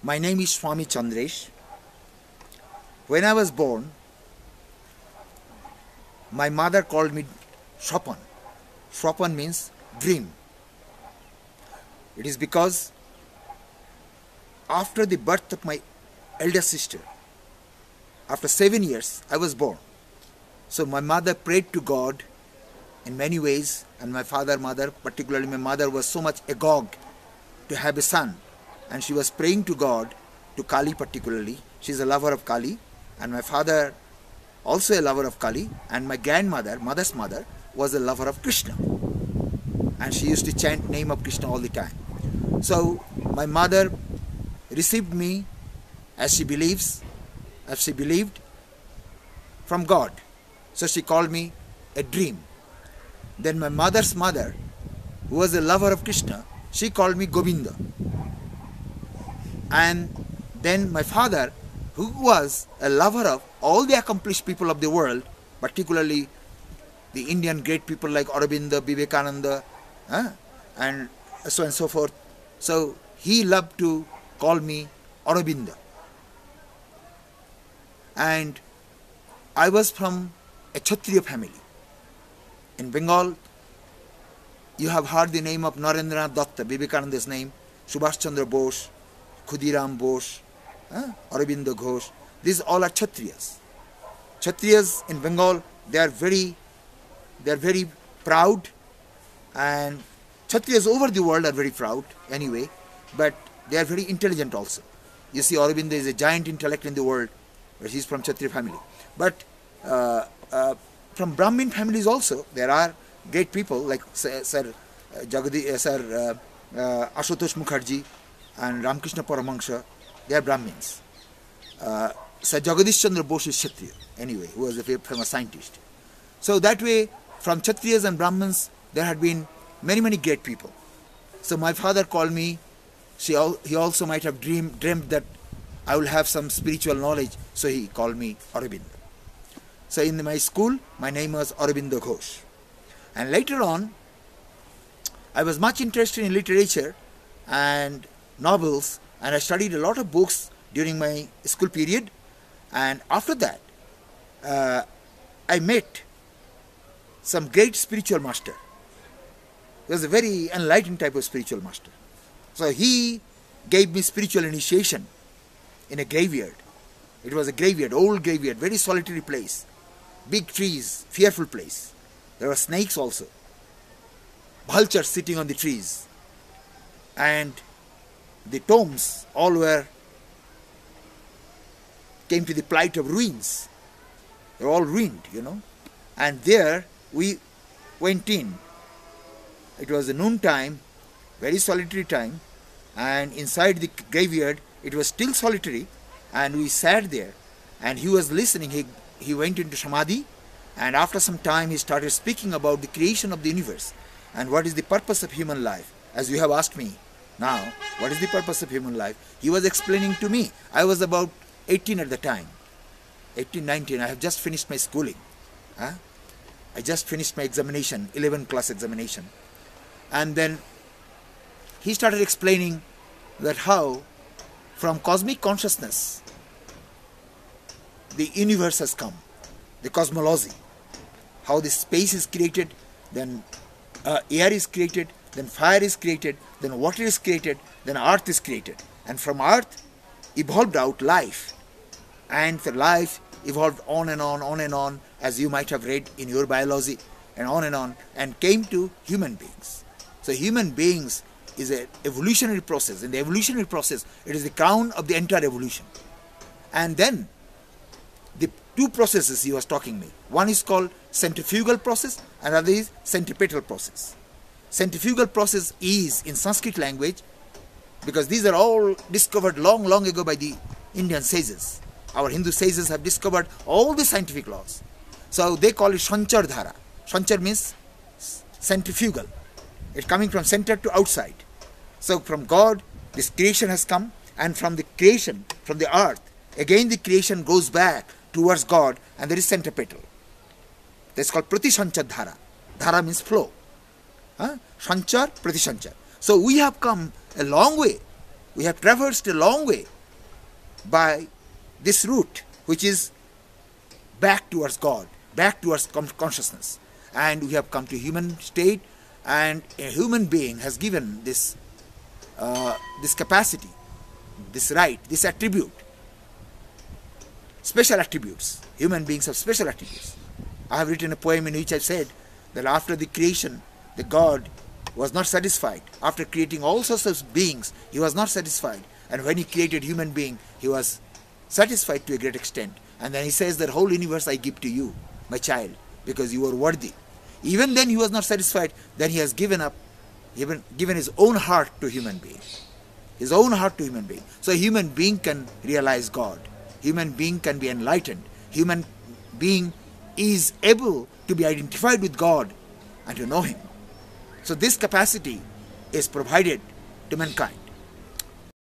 My name is Swami Chandresh. When I was born, my mother called me Swapan. Swapan means dream. It is because after the birth of my elder sister, after 7 years, I was born. So my mother prayed to God in many ways, and my father, mother, particularly my mother, was so much agog to have a son, and she was praying to God, to Kali particularly. She is a lover of Kali, and my father also a lover of Kali, and my grandmother, mother's mother, was a lover of Krishna, and she used to chant name of Krishna all the time. So my mother received me as she believed from God. So she called me a dream. Then my mother's mother, who was a lover of Krishna, she called me Govinda. And then my father, who was a lover of all the accomplished people of the world, particularly the Indian great people like Aurobindo, Vivekananda, and so on and so forth. So he loved to call me Aurobindo. And I was from a Kshatriya family. In Bengal, you have heard the name of Narendranath Datta, Vivekananda's name, Subhash Chandra Bose, Khudiram Bose, Aurobindo Ghosh. These all are Kshatriyas. Kshatriyas in Bengal, they are very proud, and Kshatriyas over the world are very proud anyway, but they are very intelligent also. You see, Aurobindo is a giant intellect in the world, but he is from Kshatriya family. But from Brahmin families also, there are great people like Sir Ashutosh Mukherjee and Ramakrishna Paramahansa. They are Brahmins. Sir Jagadish Chandra Bose is Kshatriya, anyway, who was a very famous scientist. So that way, from Kshatriyas and Brahmins, there had been many great people. So my father called me. He also might have dreamed that I will have some spiritual knowledge, so he called me Aurobindo. So in my school, my name was Aurobindo Ghosh. And later on, I was much interested in literature and novels, and I studied a lot of books during my school period. And after that, I met some great spiritual master. He was a very enlightened type of spiritual master. So he gave me spiritual initiation in a graveyard. It was a graveyard, old graveyard, very solitary place. Big trees, fearful place. There were snakes also. Vultures sitting on the trees. And the tombs all came to the plight of ruins. They were all ruined, And there we went in. It was a noon time, very solitary time, and inside the graveyard it was still solitary, and we sat there, and he was listening. He went into Samadhi, and after some time he started speaking about the creation of the universe and what is the purpose of human life. As you have asked me now, what is the purpose of human life? He was explaining to me. I was about 18 at the time, 18, 19. I have just finished my schooling. I just finished my examination, 11th class examination. And then he started explaining that how from cosmic consciousness the universe has come, the cosmology, how the space is created, then air is created, then fire is created, then water is created, then earth is created. And from earth evolved out life. And the life evolved on and on, as you might have read in your biology, and on, and came to human beings. So human beings is an evolutionary process. In the evolutionary process, it is the crown of the entire evolution. And then the two processes he was talking me. One is called centrifugal process, and another is centripetal process. Centrifugal process is in Sanskrit language, because these are all discovered long ago by the Indian sages. Our Hindu sages have discovered all the scientific laws. So they call it Sanchar Dhara. Sanchar means centrifugal. It's coming from center to outside. So from God, this creation has come, and from the creation, from the earth, again the creation goes back towards God, and there is centripetal. That's called Pratisanchar Dhara. Dhara means flow. Sanchar, Pratisanchar. So we have come a long way. We have traversed a long way by this route, which is back towards God, back towards consciousness. And we have come to human state, and a human being has given this capacity, this right, this attribute, special attributes. Human beings have special attributes. I have written a poem in which I said that after the creation, the God was not satisfied. After creating all sorts of beings, he was not satisfied. And when he created human being, he was satisfied to a great extent. And then he says that whole universe I give to you, my child, because you are worthy. Even then he was not satisfied. Then he has given up, given his own heart to human being. His own heart to human being. So a human being can realize God. Human being can be enlightened. Human being is able to be identified with God and to know him. So this capacity is provided to mankind.